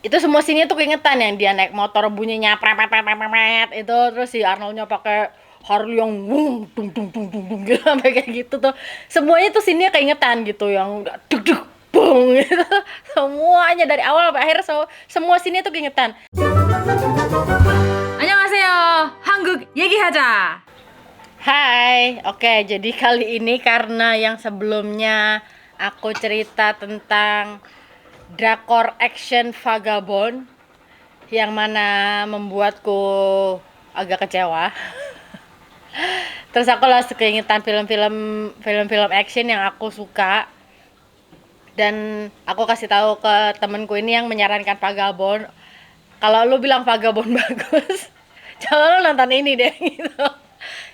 Itu semua scene tuh keingetan, yang dia naik motor bunyinya itu, terus si Arnoldnya pakai Harley yang wung dung dung dung dung dung gitu, sampai kayak gitu tuh. Semuanya tuh scene-nya keingetan gitu, yang udah duk duk bung gitu. Semuanya dari awal sampai akhir, semua scene tuh keingetan. 안녕하세요. 한국 얘기하자. Hai, oke, jadi kali ini karena yang sebelumnya aku cerita tentang drakor action Vagabond yang mana membuatku agak kecewa. Terus aku langsung keingetan film-film action yang aku suka, dan aku kasih tahu ke temenku ini yang menyarankan Vagabond. Kalau lu bilang Vagabond bagus, coba lu nonton ini deh gitu.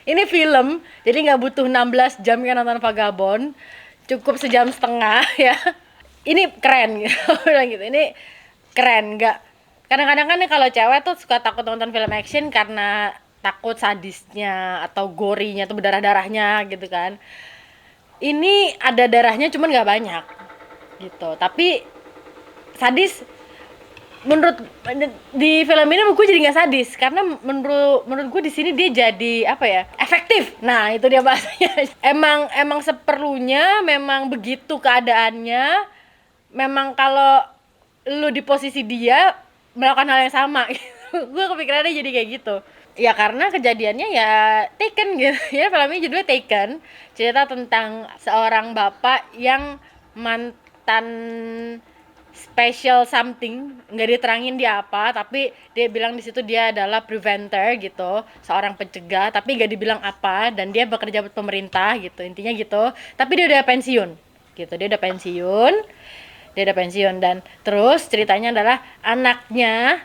Ini film, jadi nggak butuh 16 jam kan nonton Vagabond, cukup sejam setengah ya. Ini keren gitu, bilang gitu. Ini keren, nggak. Kadang-kadang kan kalau cewek tuh suka takut nonton film action karena takut sadisnya atau gorinya tuh, berdarah-darahnya gitu kan. Ini ada darahnya cuman nggak banyak gitu, tapi sadis. Menurut di film ini gue jadi nggak sadis karena menurut gue di sini dia jadi apa ya, efektif. Nah itu dia bahasanya. emang seperlunya, memang begitu keadaannya. Memang kalau lu di posisi dia melakukan hal yang sama gitu. Gue kepikirannya jadi kayak gitu ya, karena kejadiannya ya Taken gitu ya. Filmnya judulnya Taken, cerita tentang seorang bapak yang mantan special something, nggak diterangin dia apa, tapi dia bilang di situ dia adalah preventer gitu, seorang pencegah, tapi nggak dibilang apa, dan dia bekerja buat pemerintah gitu, intinya gitu. Tapi dia udah pensiun gitu, dia udah pensiun. Dan terus ceritanya adalah anaknya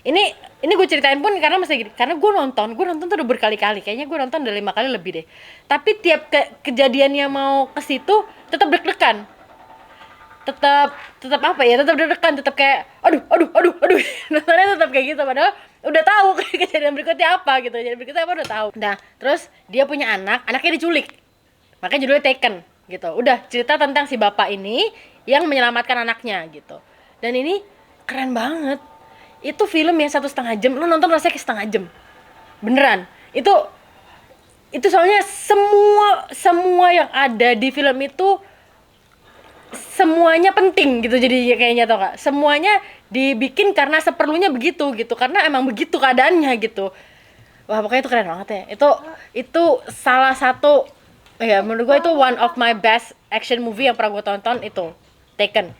ini gue ceritain pun karena masih gini, karena gue nonton tuh udah berkali-kali, kayaknya gue nonton udah 5 kali lebih deh. Tapi tiap kejadiannya mau ke situ tetap deg-degan, tetap apa ya, tetap deg-degan, tetap kayak aduh. Nontonnya tetap kayak gitu, padahal udah tahu kejadian berikutnya apa gitu, kejadian berikutnya apa udah tahu. Nah terus dia punya anaknya diculik, makanya judulnya Taken gitu. Udah cerita tentang si bapak ini yang menyelamatkan anaknya gitu. Dan ini keren banget. Itu film yang 1,5 jam, lu nonton rasanya kayak setengah jam beneran. Itu soalnya semua yang ada di film itu semuanya penting gitu, jadi kayaknya, tau gak, semuanya dibikin karena seperlunya begitu gitu, karena emang begitu keadaannya gitu. Wah pokoknya itu keren banget ya. Itu salah satu ya, menurut gue itu one of my best action movie yang pernah gue tonton, itu Taken.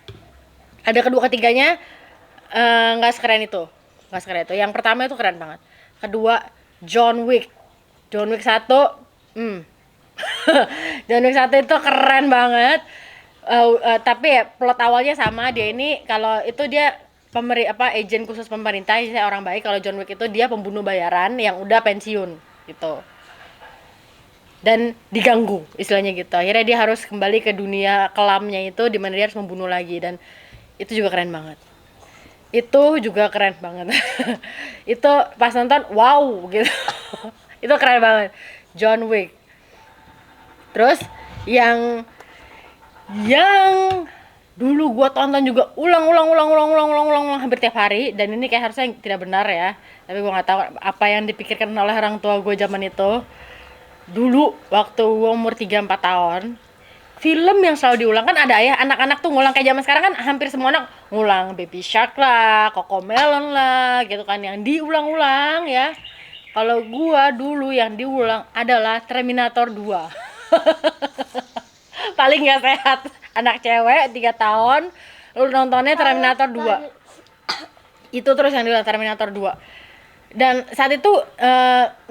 Ada kedua ketiganya nggak sekeren itu, yang pertama itu keren banget. Kedua John Wick 1. John Wick 1 itu keren banget. Tapi ya plot awalnya sama. Dia ini, kalau itu dia agen khusus pemerintah, saya orang baik. Kalau John Wick itu dia pembunuh bayaran yang udah pensiun gitu, dan diganggu istilahnya gitu. Akhirnya dia harus kembali ke dunia kelamnya itu, di mana dia harus membunuh lagi. Dan itu juga keren banget. Itu pas nonton wow gitu. Itu keren banget, John Wick. Terus yang dulu gua tonton juga ulang hampir tiap hari, dan ini kayak harusnya tidak benar ya, tapi gua nggak tahu apa yang dipikirkan oleh orang tua gue zaman itu. Dulu waktu gua umur 3-4 tahun, film yang selalu diulang kan ada ya, anak-anak tuh ngulang kayak zaman sekarang kan, hampir semua anak ngulang Baby Shark lah, Cocomelon lah gitu kan, yang diulang-ulang ya. Kalau gua dulu yang diulang adalah Terminator 2. Paling nggak sehat, anak cewek 3 tahun lu nontonnya Terminator 2. Itu terus yang diulang Terminator 2. Dan saat itu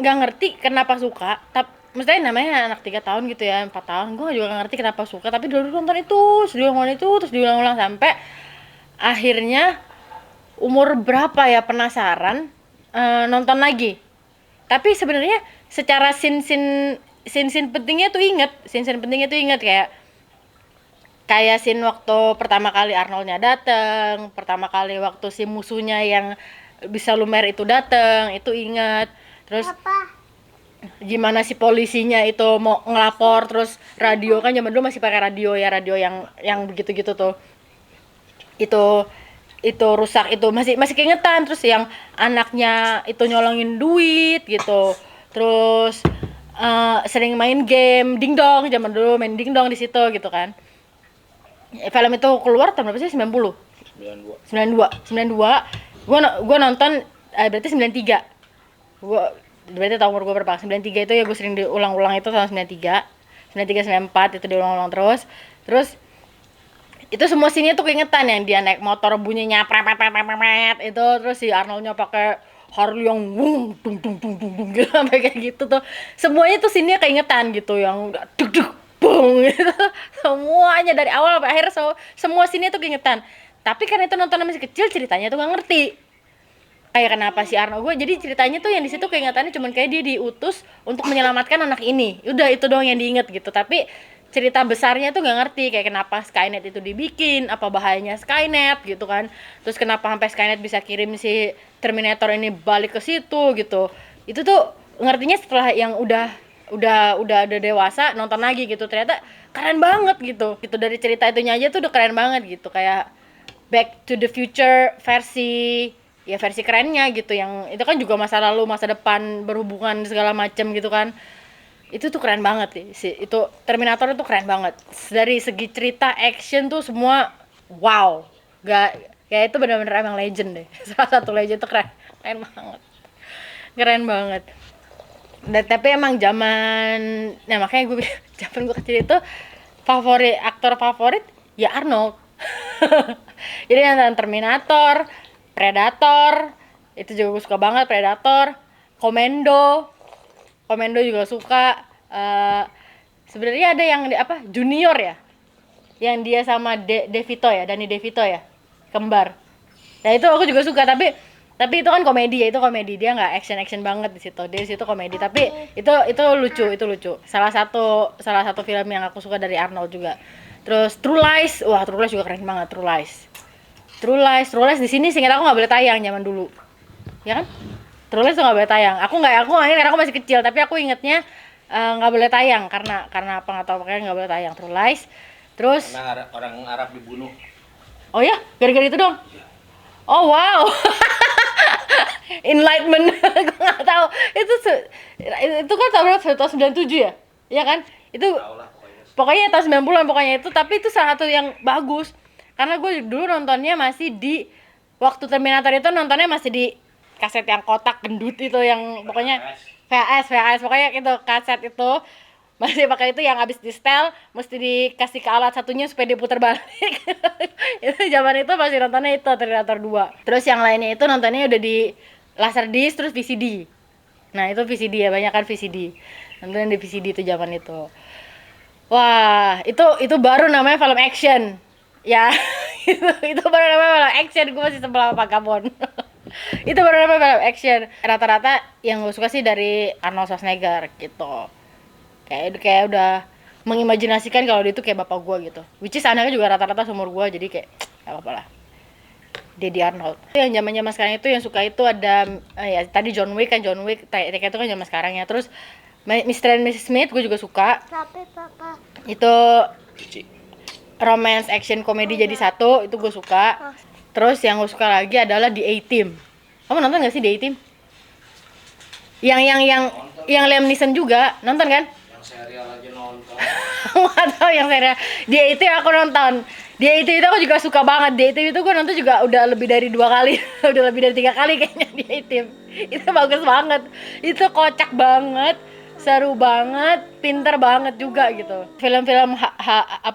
nggak ngerti kenapa suka, tapi mestinya namanya anak 3 tahun gitu ya, 4 tahun, gue juga gak ngerti kenapa suka, tapi dulu nonton itu, terus diulang-ulang sampai akhirnya umur berapa ya, penasaran, nonton lagi. Tapi sebenarnya secara scene pentingnya tuh inget, kayak scene waktu pertama kali Arnoldnya dateng, pertama kali waktu si musuhnya yang bisa lumer itu dateng, itu inget. Terus gimana si polisinya itu mau ngelapor, terus radio kan zaman dulu masih pakai radio ya, radio yang begitu-gitu tuh. Itu itu rusak itu masih masih keingetan. Terus yang anaknya itu nyolongin duit gitu, terus sering main game dingdong, zaman dulu main dingdong di situ gitu kan. Film itu keluar tahun berapa sih? 90 92 gua nonton berarti 93. Gua berarti tahun umur gua berapa? 93 itu ya gue sering diulang-ulang itu tahun 93 94 itu diulang-ulang terus itu semua scene tuh keingetan, yang dia naik motor bunyinya prepet itu, terus si Arnoldnya pakai Harley yang wung dung dung dung dung dung gitu sampai kayak gitu tuh, semuanya tuh scene-nya keingetan gitu, yang udah duk duk bung gitu semuanya dari awal sampai akhir, semua scene-nya tuh keingetan. Tapi karena itu nonton masih kecil, ceritanya tuh nggak ngerti kayak kenapa si Arnold. Gue jadi ceritanya tuh yang di situ keingetannya cuman kayak dia diutus untuk menyelamatkan anak ini, udah itu doang yang diinget gitu. Tapi cerita besarnya tuh nggak ngerti, kayak kenapa Skynet itu dibikin, apa bahayanya Skynet gitu kan, terus kenapa sampai Skynet bisa kirim si Terminator ini balik ke situ gitu. Itu tuh ngertinya setelah yang udah dewasa nonton lagi gitu, ternyata keren banget gitu dari cerita itunya aja tuh udah keren banget gitu, kayak Back to the Future versi kerennya gitu, yang itu kan juga masa lalu masa depan berhubungan segala macem gitu kan. Itu tuh keren banget sih, itu Terminator itu keren banget dari segi cerita, action tuh semua wow. Gak kayak itu benar-benar emang legend deh salah satu legend tuh keren banget. Dan tapi emang zaman, nah makanya gue zaman gue kecil itu aktor favorit ya Arnold. Jadi yang Terminator, Predator itu juga gue suka banget, Predator, Komendo juga suka. Sebenarnya ada yang Junior ya, yang dia sama DeVito ya, Danny DeVito ya, kembar. Nah itu aku juga suka, tapi itu kan komedi ya, itu komedi, dia nggak action banget di situ, dia di situ komedi, tapi itu lucu. Salah satu film yang aku suka dari Arnold juga. Terus True Lies, wah True Lies juga keren banget. True Lies di sini seingat aku nggak boleh tayang zaman dulu, ya kan? True Lies tuh nggak boleh tayang. Aku nggak ingat karena aku masih kecil, tapi aku ingetnya nggak boleh tayang karena apa nggak tahu, makanya nggak boleh tayang True Lies. Terus karena orang Arab dibunuh. Oh ya, gara-gara itu dong. Oh wow. Enlightenment. Gue nggak tahu. Itu kan tahun berapa? Tahun 97 ya? Iya kan? Itu pokoknya tahun 90-an pokoknya itu, tapi itu salah satu yang bagus. Karena gue dulu nontonnya masih di waktu Terminator itu nontonnya masih di kaset yang kotak gendut itu, yang pokoknya VHS pokoknya itu kaset itu masih pakai itu, yang habis di setel mesti dikasih ke alat satunya supaya diputar balik. Itu zaman itu masih nontonnya itu Terminator 2. Terus yang lainnya itu nontonnya udah di Laserdisc terus VCD. Nah itu VCD ya, banyak kan VCD, nonton di VCD itu zaman itu. Wah itu baru namanya film action ya. itu baru namanya film action. Gue masih sebel sama Pak Gabon. Itu baru namanya film action. Rata-rata yang gue suka sih dari Arnold Schwarzenegger gitu, kayak udah mengimajinasikan kalau dia tuh kayak bapak gue gitu, which is anaknya juga rata-rata seumur gue, jadi kayak gak apa-apa lah. Daddy Arnold. Yang zaman sekarang itu yang suka itu ada ya tadi John Wick itu kan zaman sekarang ya. Terus Mr. and Mrs. Smith gue juga suka. Papa. Itu romance action komedi jadi satu, itu gue suka. Terus yang gue suka lagi adalah The A-Team. Kamu nonton gak sih The A-Team? Yang Liam Neeson juga nonton kan? Yang serial aja nonton. Nggak tahu yang serial. The A-Team aku nonton. The A-Team itu aku juga suka banget. The A-Team itu gue nonton juga udah lebih dari 2 kali. Udah lebih dari 3 kali kayaknya The A-Team. Itu bagus banget. Itu kocak banget, seru banget, pinter banget juga gitu. Film-film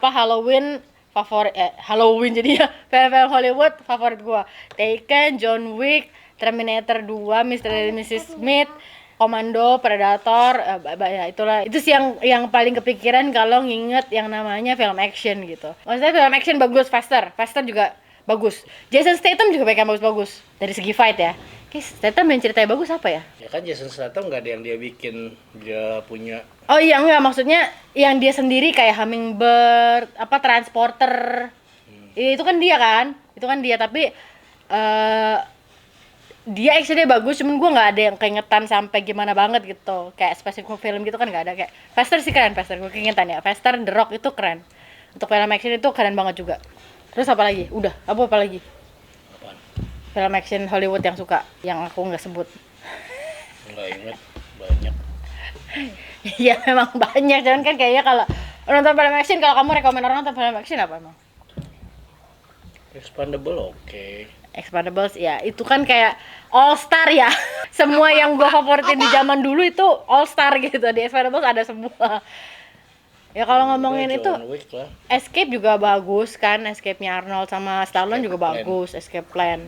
Halloween favorit, Halloween jadi ya, film-film Hollywood favorit gua. Taken, John Wick, Terminator 2, Mr. and Mrs. Smith, Komando, Predator, ya itulah. Itu sih yang paling kepikiran kalau nginget yang namanya film action gitu. Maksudnya film action bagus, Faster juga bagus. Jason Statham juga banyak yang bagus-bagus dari segi fight ya. Statham yang ceritanya bagus apa ya? Ya kan Jason Statham nggak ada yang dia bikin, dia punya. Oh iya enggak, maksudnya yang dia sendiri kayak Hummingbird, transporter. Itu kan dia, tapi dia actionnya bagus, cuman gue nggak ada yang keingetan sampai gimana banget gitu, kayak spesifik film gitu kan nggak ada. Kayak Faster sih keren, gue keingetan ya, Faster, The Rock itu keren. Untuk film action itu keren banget juga. Terus apa lagi? Udah, apa lagi? Apa film action Hollywood yang suka, yang aku nggak sebut? Nggak inget, banyak. Ya memang banyak, cuman kan kayaknya kalau nonton film action, kalau kamu rekomen orang nonton film action apa emang? Expandable oke. Expendables ya, itu kan kayak all star ya. Semua yang gua favoritin di zaman dulu itu all star gitu. Di Expendables ada semua. Ya kalau ngomongin itu, John Wick lah. Escape juga bagus kan, Escape-nya Arnold sama Stallone juga Plan. bagus, Escape Plan.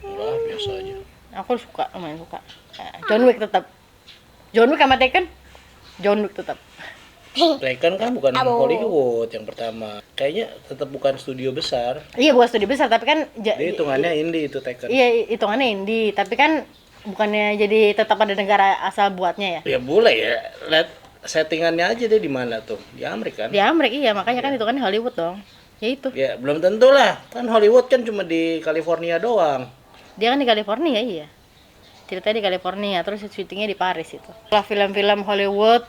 Enggak, biasa aja. Aku suka, lumayan suka. John Wick tetap. John Wick sama Taken? John Wick tetap. Taken kan bukan Hollywood yang pertama. Kayaknya tetap bukan studio besar. Iya bukan studi besar, tapi kan Dia hitungannya indie itu Taken. iya hitungannya indie, tapi kan bukannya jadi tetap ada negara asal buatnya ya? Ya boleh ya. Lihat settingannya aja deh di mana tuh. Di Amerika kan? Di Amerika iya, makanya kan hitungannya Hollywood dong. Ya itu. Ya belum tentu lah. Kan Hollywood kan cuma di California doang. Dia kan di California iya. Ceritanya di California, terus syutingnya di Paris itu. Kalau film-film Hollywood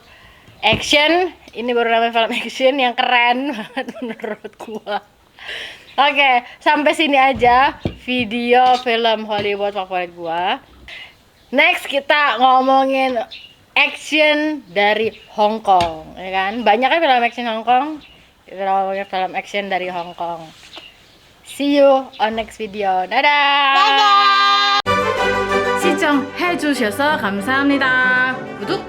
action, ini baru namanya film action yang keren banget menurut gua. Oke, sampai sini aja video film Hollywood favorit gua. Next kita ngomongin action dari Hong Kong, ya kan? Banyak kan film action Hong Kong. Kita ngomongin film action dari Hong Kong. See you on next video. Dadah! 시청해주셔서 감사합니다. 구독,